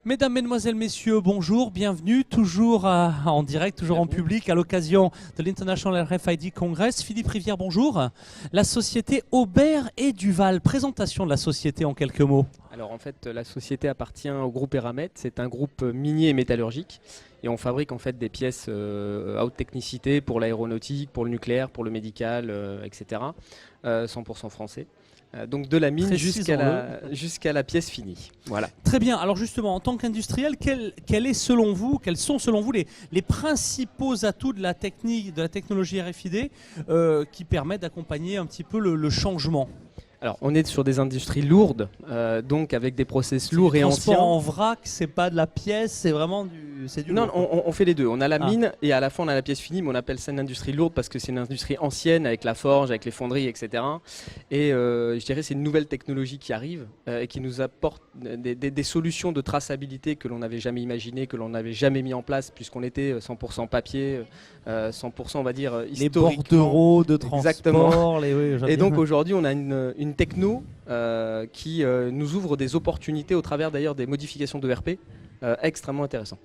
Mesdames, Mesdemoiselles, Messieurs, bonjour, bienvenue, toujours en direct, toujours en public, à l'occasion de l'International RFID Congress. Philippe Rivière, bonjour. La société Aubert et Duval, présentation de la société en quelques mots. Alors en fait, la société appartient au groupe Eramet, c'est un groupe minier et métallurgique. Et on fabrique en fait des pièces à haute technicité pour l'aéronautique, pour le nucléaire, pour le médical, etc. 100% français. Donc de la mine jusqu'à la pièce finie. Voilà. Très bien. Alors justement, en tant qu'industriel, quels sont selon vous les principaux atouts de la technologie RFID qui permettent d'accompagner un petit peu le changement ? Alors, on est sur des industries lourdes, donc avec des process lourds et anciens. Le transport en vrac, c'est pas de la pièce, c'est vraiment du Non, lourd. on fait les deux. On a la mine et à la fin on a la pièce finie, mais on appelle ça une industrie lourde parce que c'est une industrie ancienne avec la forge, avec les fonderies, etc. Et je dirais c'est une nouvelle technologie qui arrive et qui nous apporte des solutions de traçabilité que l'on n'avait jamais imaginées, que l'on n'avait jamais mis en place puisqu'on était 100% papier, 100% on va dire historiquement. Les bordereaux de transport. Exactement. Et donc aujourd'hui on a une techno qui nous ouvre des opportunités au travers d'ailleurs des modifications d'ERP extrêmement intéressantes.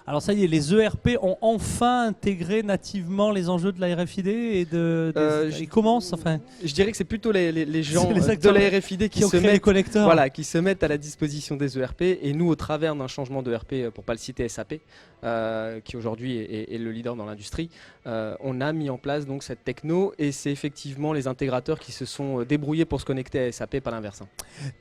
Alors ça y est, les ERP ont enfin intégré nativement les enjeux de la RFID et ils commencent enfin. Je dirais que c'est plutôt les gens de la RFID qui se mettent à la disposition des ERP et nous au travers d'un changement d'ERP, pour pas le citer SAP, qui aujourd'hui est le leader dans l'industrie, on a mis en place donc cette techno et c'est effectivement les intégrateurs qui se sont débrouillés pour se connecter à SAP, pas l'inverse.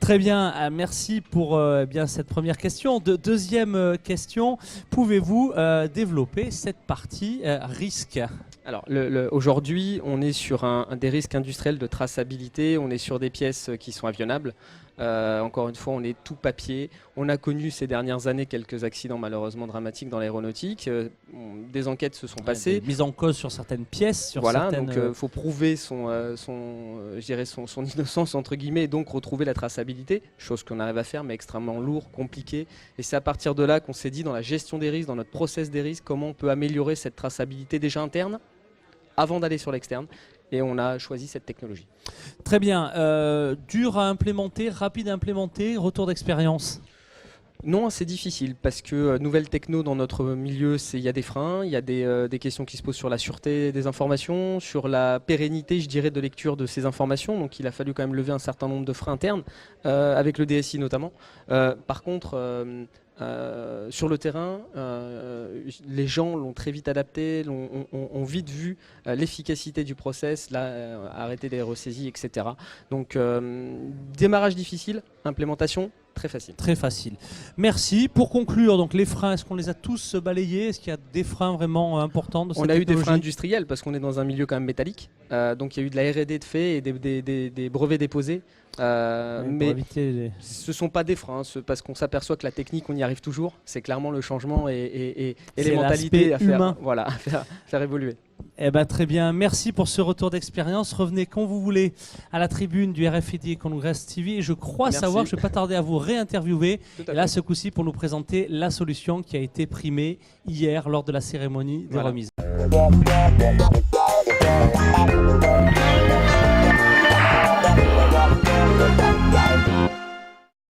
Très bien, merci pour bien cette première question. Deuxième question, pouvez-vous développer cette partie risque ? Alors aujourd'hui, on est sur des risques industriels de traçabilité, on est sur des pièces qui sont avionnables. Encore une fois, on est tout papier. On a connu ces dernières années quelques accidents malheureusement dramatiques dans l'aéronautique. Des enquêtes se sont passées. Des mises en cause sur certaines pièces. Donc il faut prouver son innocence entre guillemets et donc retrouver la traçabilité, chose qu'on arrive à faire mais extrêmement lourd, compliqué. Et c'est à partir de là qu'on s'est dit dans la gestion des risques, dans notre process des risques, comment on peut améliorer cette traçabilité déjà interne avant d'aller sur l'externe. Et on a choisi cette technologie. Très bien. Dur à implémenter, rapide à implémenter, retour d'expérience ? Non, c'est difficile parce que nouvelle techno dans notre milieu, il y a des freins, il y a des questions qui se posent sur la sûreté des informations, sur la pérennité, je dirais, de lecture de ces informations. Donc il a fallu quand même lever un certain nombre de freins internes, avec le DSI notamment. Par contre, sur le terrain, les gens l'ont très vite adapté, ont vite vu l'efficacité du process, arrêter les ressaisies, etc. Donc démarrage difficile, implémentation très facile. Très facile. Merci. Pour conclure, donc les freins, est-ce qu'on les a tous balayés ? Est-ce qu'il y a des freins vraiment importants de cette technologie ? On a eu des freins industriels parce qu'on est dans un milieu quand même métallique. Donc il y a eu de la R&D de fait et des brevets déposés. Mais ce ne sont pas des freins, parce qu'on s'aperçoit que la technique, on y arrive toujours. C'est clairement le changement et les mentalités à faire évoluer. Eh ben, très bien, merci pour ce retour d'expérience. Revenez quand vous voulez à la tribune du RFID Congress TV. Et je crois savoir, je ne vais pas tarder à vous réinterviewer. Et là, ce coup-ci, pour nous présenter la solution qui a été primée hier lors de la cérémonie des remises. We'll be right back.